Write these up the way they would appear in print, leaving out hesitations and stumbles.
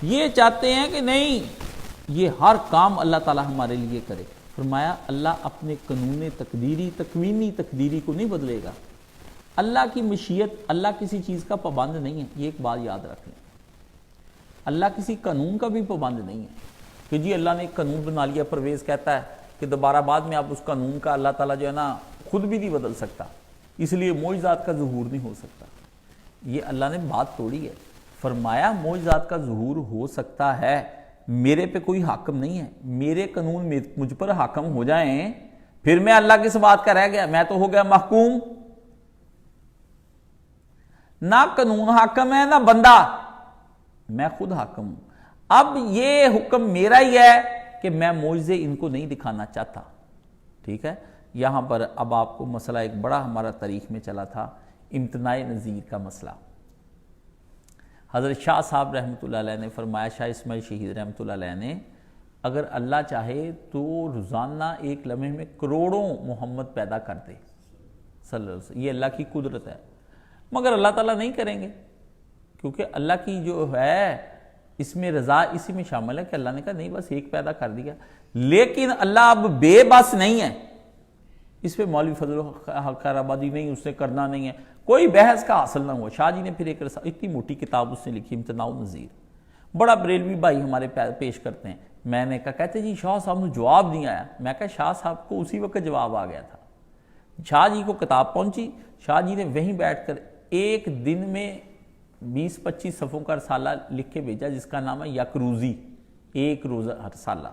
یہ چاہتے ہیں کہ نہیں یہ ہر کام اللہ تعالیٰ ہمارے لیے کرے. فرمایا اللہ اپنے قانون تقدیری تکوینی تقدیری کو نہیں بدلے گا. اللہ کی مشیت، اللہ کسی چیز کا پابند نہیں ہے. یہ ایک بات یاد رکھ لیں، اللہ کسی قانون کا بھی پابند نہیں ہے کہ جی اللہ نے ایک قانون بنا لیا. پرویز کہتا ہے کہ دوبارہ بعد میں آپ اس قانون کا اللہ تعالیٰ جو ہے نا خود بھی نہیں بدل سکتا، اس لیے معجزات کا ظہور نہیں ہو سکتا. یہ اللہ نے بات توڑی ہے. فرمایا معجزات کا ظہور ہو سکتا ہے، میرے پہ کوئی حاکم نہیں ہے. میرے قانون مجھ پر حاکم ہو جائیں پھر میں اللہ کس بات کا رہ گیا؟ میں تو ہو گیا محکوم. نہ قانون حاکم ہے نہ بندہ، میں خود حاکم ہوں. اب یہ حکم میرا ہی ہے کہ میں معجزے ان کو نہیں دکھانا چاہتا. ٹھیک ہے. یہاں پر اب آپ کو مسئلہ ایک بڑا ہمارا تاریخ میں چلا تھا، امتناع نظیر کا مسئلہ. حضرت شاہ صاحب رحمۃ اللہ علیہ نے فرمایا، شاہ اسماعیل شہید رحمۃ اللہ علیہ نے، اگر اللہ چاہے تو روزانہ ایک لمحے میں کروڑوں محمد پیدا کر دے صلی اللہ علیہ وسلم. یہ اللہ کی قدرت ہے، مگر اللہ تعالیٰ نہیں کریں گے کیونکہ اللہ کی جو ہے اس میں رضا اسی میں شامل ہے کہ اللہ نے کہا نہیں بس ایک پیدا کر دیا. لیکن اللہ اب بے بس نہیں ہے. اس پہ مولوی فضل الحق خیر آبادی نہیں، اس نے کرنا نہیں ہے، کوئی بحث کا حاصل نہ ہوا. شاہ جی نے پھر ایک اتنی موٹی کتاب اس نے لکھی، امتناع نظیر، بڑا بریلوی بھائی ہمارے پیش کرتے ہیں. میں نے کہا، کہتے جی شاہ صاحب نے جواب نہیں آیا. میں کہا شاہ صاحب کو اسی وقت جواب آ گیا تھا. شاہ جی کو کتاب پہنچی، شاہ جی نے وہیں بیٹھ کر ایک دن میں 20-25 صفحوں کا رسالہ لکھ کے بھیجا جس کا نام ہے یک روزی. ایک روز رسالہ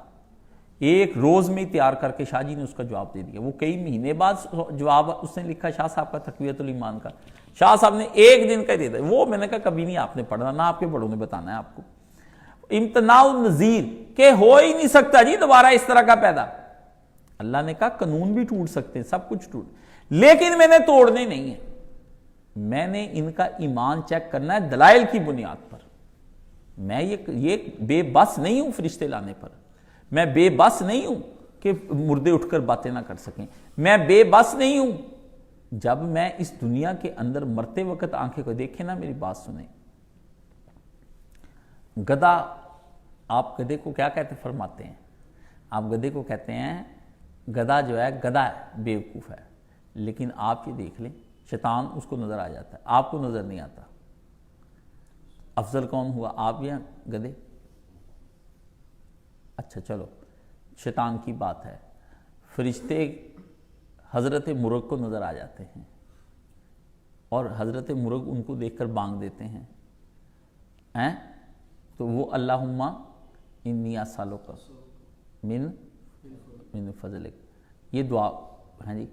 ایک روز میں تیار کر کے شاہ جی نے اس کا جواب دے دیا. وہ کئی مہینے بعد جواب اس نے لکھا شاہ صاحب کا تقویت الایمان کا. شاہ صاحب نے ایک دن کا دے دیا. وہ میں نے کہا کبھی نہیں آپ نے پڑھنا، نہ آپ کے بڑوں نے بتانا ہے آپ کو. امتناع النظیر کہ ہو ہی نہیں سکتا جی دوبارہ اس طرح کا پیدا. اللہ نے کہا قانون بھی ٹوٹ سکتے ہیں، سب کچھ ٹوٹ، لیکن میں نے توڑنے نہیں ہے. میں نے ان کا ایمان چیک کرنا ہے دلائل کی بنیاد پر. میں یہ بے بس نہیں ہوں فرشتے لانے پر. میں بے بس نہیں ہوں کہ مردے اٹھ کر باتیں نہ کر سکیں. میں بے بس نہیں ہوں جب میں اس دنیا کے اندر مرتے وقت آنکھیں کو دیکھیں نا. میری بات سنیں، گدھا، آپ گدھے کو کیا کہتے فرماتے ہیں؟ آپ گدھے کو کہتے ہیں گدھا جو ہے گدھا ہے، بیوقوف ہے. لیکن آپ یہ دیکھ لیں شیطان اس کو نظر آ جاتا ہے، آپ کو نظر نہیں آتا. افضل کون ہوا، آپ یا گدھے؟ اچھا چلو شیطان کی بات ہے. فرشتے حضرت مرغ کو نظر آ جاتے ہیں اور حضرت مرغ ان کو دیکھ کر بانگ دیتے ہیں. تو وہ اللہم انی اسالک من فضلک، یہ دعا ہے جی.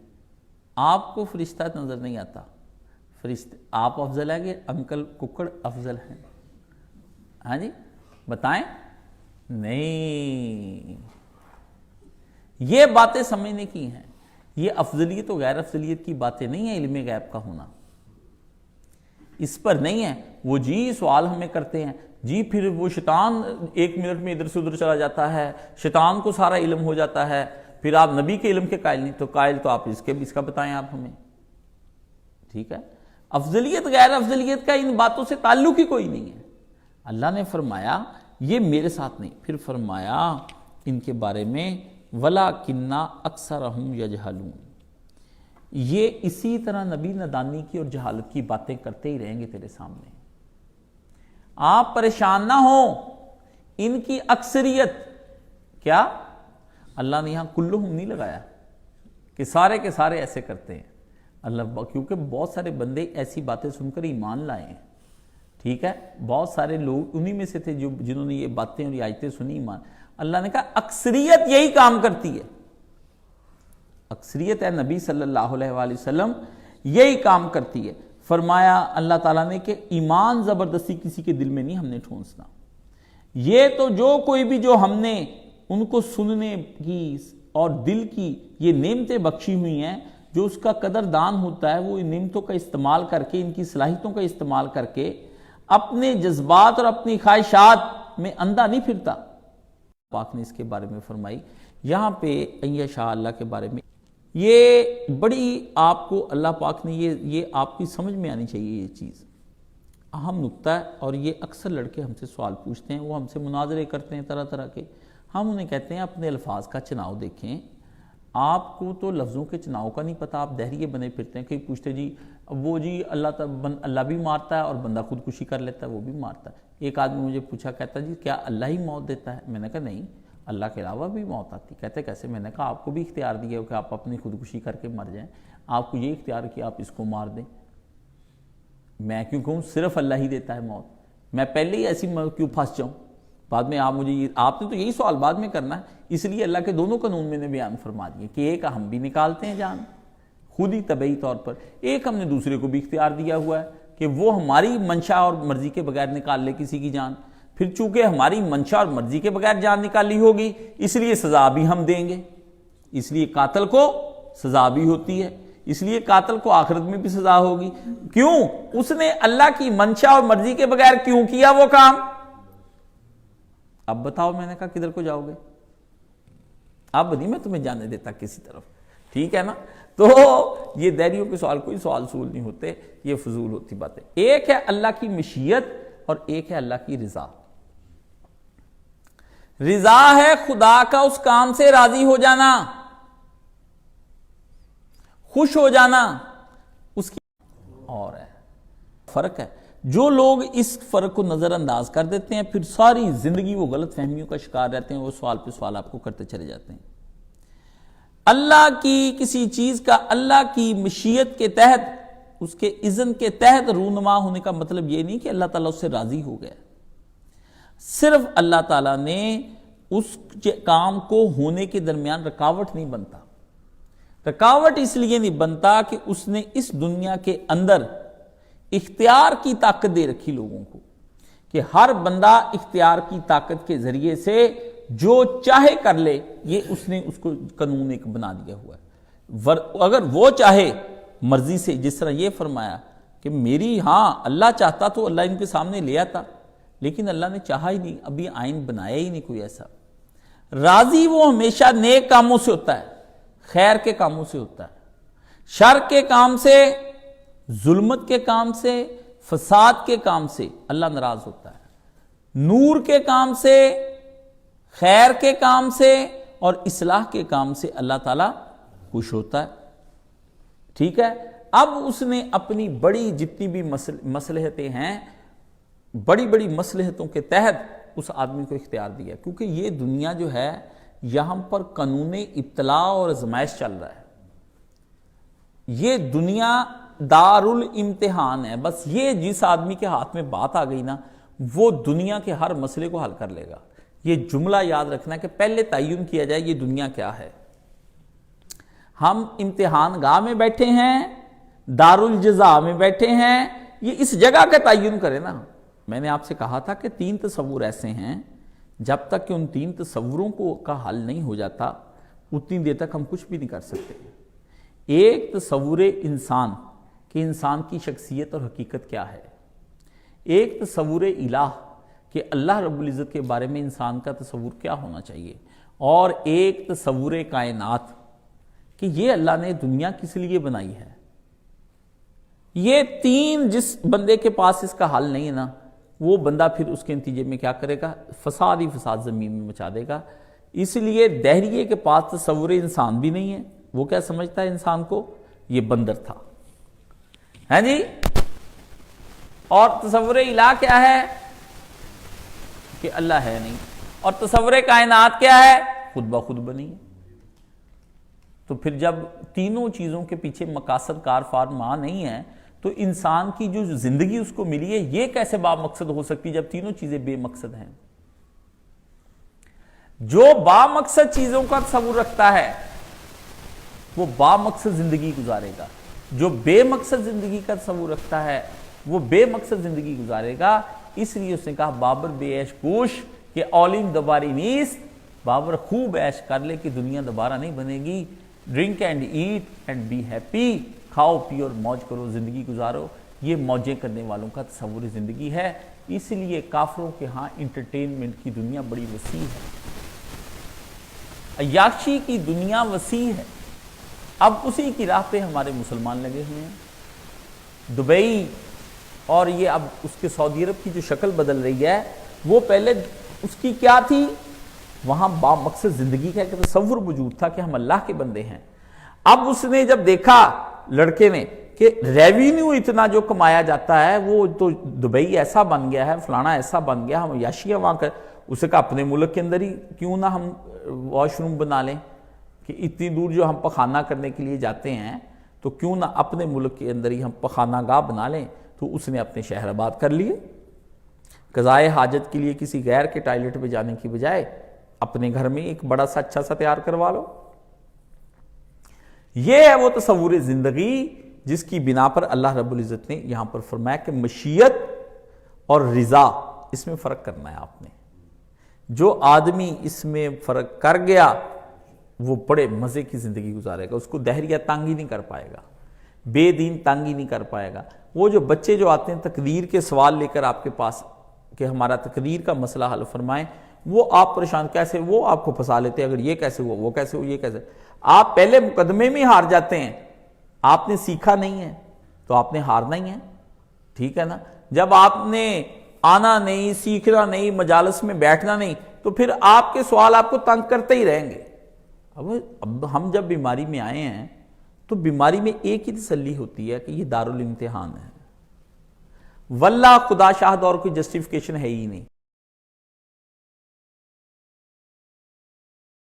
آپ کو فرشتہ نظر نہیں آتا. فرشتے آپ افضل ہے کہ انکل ککڑ افضل ہیں؟ ہاں جی بتائیں. نہیں، یہ باتیں سمجھنے کی ہیں. یہ افضلیت و غیر افضلیت کی باتیں نہیں ہیں. علم غیب کا ہونا اس پر نہیں ہے. وہ جی سوال ہمیں کرتے ہیں جی، پھر وہ شیطان ایک منٹ میں ادھر سے ادھر چلا جاتا ہے، شیطان کو سارا علم ہو جاتا ہے، پھر آپ نبی کے علم کے قائل نہیں. تو قائل تو آپ اس کا بتائیں آپ ہمیں. ٹھیک ہے. افضلیت غیر افضلیت کا ان باتوں سے تعلق ہی کوئی نہیں ہے. اللہ نے فرمایا یہ میرے ساتھ نہیں. پھر فرمایا ان کے بارے میں وَلَٰكِنَّ أَكْثَرَهُمْ يَجْهَلُونَ، یہ اسی طرح نبی ندانی کی اور جہالت کی باتیں کرتے ہی رہیں گے تیرے سامنے. آپ پریشان نہ ہوں. ان کی اکثریت کیا، اللہ نے یہاں کلہم نہیں لگایا کہ سارے کے سارے ایسے کرتے ہیں. اللہ کیونکہ بہت سارے بندے ایسی باتیں سن کر ایمان لائے ہیں. ٹھیک ہے. بہت سارے لوگ انہی میں سے تھے جنہوں نے یہ باتیں اور یہ آیتیں سنی ایمان. اللہ نے کہا اکثریت یہی کام کرتی ہے. اکثریت ہے نبی صلی اللہ علیہ وآلہ وسلم یہی کام کرتی ہے. فرمایا اللہ تعالیٰ نے کہ ایمان زبردستی کسی کے دل میں نہیں ہم نے ٹھونسنا. یہ تو جو کوئی بھی جو ہم نے ان کو سننے کی اور دل کی یہ نعمتیں بخشی ہوئی ہیں، جو اس کا قدر دان ہوتا ہے وہ ان نعمتوں کا استعمال کر کے، ان کی صلاحیتوں کا استعمال کر کے اپنے جذبات اور اپنی خواہشات میں اندھا نہیں پھرتا. پاک نے اس کے بارے میں فرمائی. یہاں پہ انشاء اللہ کے بارے میں یہ بڑی آپ کو اللہ پاک نے یہ آپ کی سمجھ میں آنی چاہیے. یہ چیز اہم نکتہ ہے، اور یہ اکثر لڑکے ہم سے سوال پوچھتے ہیں، وہ ہم سے مناظرے کرتے ہیں طرح طرح کے. ہم انہیں کہتے ہیں اپنے الفاظ کا چناؤ دیکھیں. آپ کو تو لفظوں کے چناؤ کا نہیں پتہ، آپ دہریے بنے پھرتے ہیں. کہیں پوچھتے جی وہ جی اللہ بھی مارتا ہے اور بندہ خودکشی کر لیتا ہے، وہ بھی مارتا ہے. ایک آدمی مجھے پوچھا، کہتا جی کیا اللہ ہی موت دیتا ہے؟ میں نے کہا نہیں، اللہ کے علاوہ بھی موت آتی. کہتے کیسے؟ میں نے کہا آپ کو بھی اختیار دیا ہو کہ آپ اپنی خودکشی کر کے مر جائیں. آپ کو یہ اختیار کہ آپ اس کو مار دیں. میں کیوں کہوں صرف اللہ ہی دیتا ہے موت؟ میں پہلے ہی ایسی کیوں پھنس جاؤں؟ بعد میں آپ نے تو یہی سوال بعد میں کرنا ہے. اس لیے اللہ کے دونوں قانون میں نے بیان فرما دیے کہ ایک ہم بھی نکالتے ہیں جان خود ہی طبعی طور پر، ایک ہم نے دوسرے کو بھی اختیار دیا ہوا ہے کہ وہ ہماری منشا اور مرضی کے بغیر نکال لے کسی کی جان. پھر چونکہ ہماری منشا اور مرضی کے بغیر جان نکالی ہوگی اس لیے سزا بھی ہم دیں گے. اس لیے قاتل کو سزا بھی ہوتی ہے، اس لیے قاتل کو آخرت میں بھی سزا ہوگی. کیوں؟ اس نے اللہ کی منشا اور مرضی کے بغیر کیوں کیا وہ کام؟ اب بتاؤ. میں نے کہا کدھر کو جاؤ گے؟ اب نہیں میں تمہیں جانے دیتا کسی طرف، ٹھیک ہے نا؟ تو یہ دہریوں کے سوال کوئی سوال نہیں ہوتے، یہ فضول ہوتی باتیں. ایک ہے اللہ کی مشیت اور ایک ہے اللہ کی رضا. رضا ہے خدا کا اس کام سے راضی ہو جانا، خوش ہو جانا، اس کی اور ہے فرق ہے. جو لوگ اس فرق کو نظر انداز کر دیتے ہیں پھر ساری زندگی وہ غلط فہمیوں کا شکار رہتے ہیں، وہ سوال پہ سوال آپ کو کرتے چلے جاتے ہیں. اللہ کی کسی چیز کا اللہ کی مشیت کے تحت، اس کے اذن کے تحت رونما ہونے کا مطلب یہ نہیں کہ اللہ تعالیٰ اس سے راضی ہو گیا. صرف اللہ تعالیٰ نے اس کام کو ہونے کے درمیان رکاوٹ نہیں بنتا. رکاوٹ اس لیے نہیں بنتا کہ اس نے اس دنیا کے اندر اختیار کی طاقت دے رکھی لوگوں کو کہ ہر بندہ اختیار کی طاقت کے ذریعے سے جو چاہے کر لے. یہ اس نے اس کو قانون ایک بنا دیا ہوا ہے. اگر وہ چاہے مرضی سے، جس طرح یہ فرمایا کہ میری اللہ چاہتا تو اللہ ان کے سامنے لے آتا، لیکن اللہ نے چاہا ہی نہیں، ابھی آئین بنایا ہی نہیں کوئی ایسا. راضی وہ ہمیشہ نیک کاموں سے ہوتا ہے، خیر کے کاموں سے ہوتا ہے. شر کے کام سے، ظلمت کے کام سے، فساد کے کام سے اللہ ناراض ہوتا ہے. نور کے کام سے، خیر کے کام سے اور اصلاح کے کام سے اللہ تعالیٰ خوش ہوتا ہے. ٹھیک ہے؟ اب اس نے اپنی بڑی جتنی بھی مصلحتیں ہیں، بڑی بڑی مصلحتوں کے تحت اس آدمی کو اختیار دیا، کیونکہ یہ دنیا جو ہے یہاں پر قانون ابتلاء اور آزمائش چل رہا ہے. یہ دنیا دار الامتحان ہے. بس یہ جس آدمی کے ہاتھ میں بات آ گئی نا، وہ دنیا کے ہر مسئلے کو حل کر لے گا. یہ جملہ یاد رکھنا کہ پہلے تعین کیا جائے یہ دنیا کیا ہے. ہم امتحان گاہ میں بیٹھے ہیں، دار الجزا میں بیٹھے ہیں، یہ اس جگہ کا تعین کرے نا. میں نے آپ سے کہا تھا کہ 3 تصور ایسے ہیں، جب تک کہ ان 3 تصوروں کا حل نہیں ہو جاتا اتنی دیر تک ہم کچھ بھی نہیں کر سکتے. ایک تصور انسان کہ انسان کی شخصیت اور حقیقت کیا ہے. ایک تصور الہ کہ اللہ رب العزت کے بارے میں انسان کا تصور کیا ہونا چاہیے. اور ایک تصور کائنات کہ یہ اللہ نے دنیا کس لیے بنائی ہے. یہ 3 جس بندے کے پاس اس کا حل نہیں ہے نا، وہ بندہ پھر اس کے نتیجے میں کیا کرے گا؟ فساد ہی فساد زمین میں مچا دے گا. اس لیے دہریے کے پاس تصور انسان بھی نہیں ہے. وہ کیا سمجھتا ہے انسان کو؟ یہ بندر تھا، ہے جی. اور تصور الہ کیا ہے؟ کہ اللہ ہے نہیں. اور تصور کائنات کیا ہے؟ خود بخود بنی ہے. تو پھر جب تینوں چیزوں کے پیچھے مقاصد کار فرما نہیں ہے تو انسان کی جو زندگی اس کو ملی ہے یہ کیسے با مقصد ہو سکتی جب تینوں چیزیں بے مقصد ہیں. جو با مقصد چیزوں کا تصور رکھتا ہے وہ با مقصد زندگی گزارے گا. جو بے مقصد زندگی کا تصور رکھتا ہے وہ بے مقصد زندگی گزارے گا. اس لیے اس نے کہا بابر بے عیش کوش کہ اولین دوباری نیست. بابر خوب عیش کر لے کہ دنیا دوبارہ نہیں بنے گی. Drink and eat and be happy. کھاؤ پیو اور موج کرو، زندگی گزارو. یہ موجیں کرنے والوں کا تصور زندگی ہے. اس لیے کافروں کے ہاں انٹرٹینمنٹ کی دنیا بڑی وسیع ہے، عیاشی کی دنیا وسیع ہے. اب اسی کی راہ پہ ہمارے مسلمان لگے ہوئے ہیں. دبئی اور یہ اب اس کے سعودی عرب کی جو شکل بدل رہی ہے، وہ پہلے اس کی کیا تھی؟ وہاں با مقصد زندگی کا ایک تصور موجود تھا کہ ہم اللہ کے بندے ہیں۔ اب اس نے جب دیکھا لڑکے نے کہ ریونیو اتنا جو کمایا جاتا ہے، وہ تو دبئی ایسا بن گیا ہے، فلانا ایسا بن گیا، ہم عیاشیاں وہاں کر، اسے کہا اپنے ملک کے اندر ہی کیوں نہ ہم واش روم بنا لیں، کہ اتنی دور جو ہم پخانہ کرنے کے لیے جاتے ہیں تو کیوں نہ اپنے ملک کے اندر ہی ہم پخانہ گاہ بنا لیں۔ تو اس نے اپنے شہر آباد کر لیے، قضائے حاجت کے لیے کسی غیر کے ٹائلٹ پہ جانے کی بجائے اپنے گھر میں ایک بڑا سا اچھا سا تیار کروا لو۔ یہ ہے وہ تصور زندگی جس کی بنا پر اللہ رب العزت نے یہاں پر فرمایا کہ مشیت اور رضا، اس میں فرق کرنا ہے آپ نے۔ جو آدمی اس میں فرق کر گیا وہ بڑے مزے کی زندگی گزارے گا، اس کو دہریہ تنگ ہی نہیں کر پائے گا، بے دین تنگ ہی نہیں کر پائے گا۔ وہ جو بچے جو آتے ہیں تقدیر کے سوال لے کر آپ کے پاس کہ ہمارا تقدیر کا مسئلہ حل فرمائیں، وہ آپ پریشان کیسے، وہ آپ کو پھنسا لیتے ہیں، اگر یہ کیسے ہوا، وہ کیسے ہوا، یہ کیسے، آپ پہلے مقدمے میں ہار جاتے ہیں۔ آپ نے سیکھا نہیں ہے تو آپ نے ہارنا ہی ہے، ٹھیک ہے نا۔ جب آپ نے آنا نہیں، سیکھنا نہیں، مجالس میں بیٹھنا نہیں، تو پھر آپ کے سوال آپ کو تنگ کرتے ہی رہیں گے۔ اب ہم جب بیماری میں آئے ہیں تو بیماری میں ایک ہی تسلی ہوتی ہے کہ یہ دارالامتحان ہے، واللہ خدا شاہد اور کوئی جسٹیفیکیشن ہے ہی نہیں۔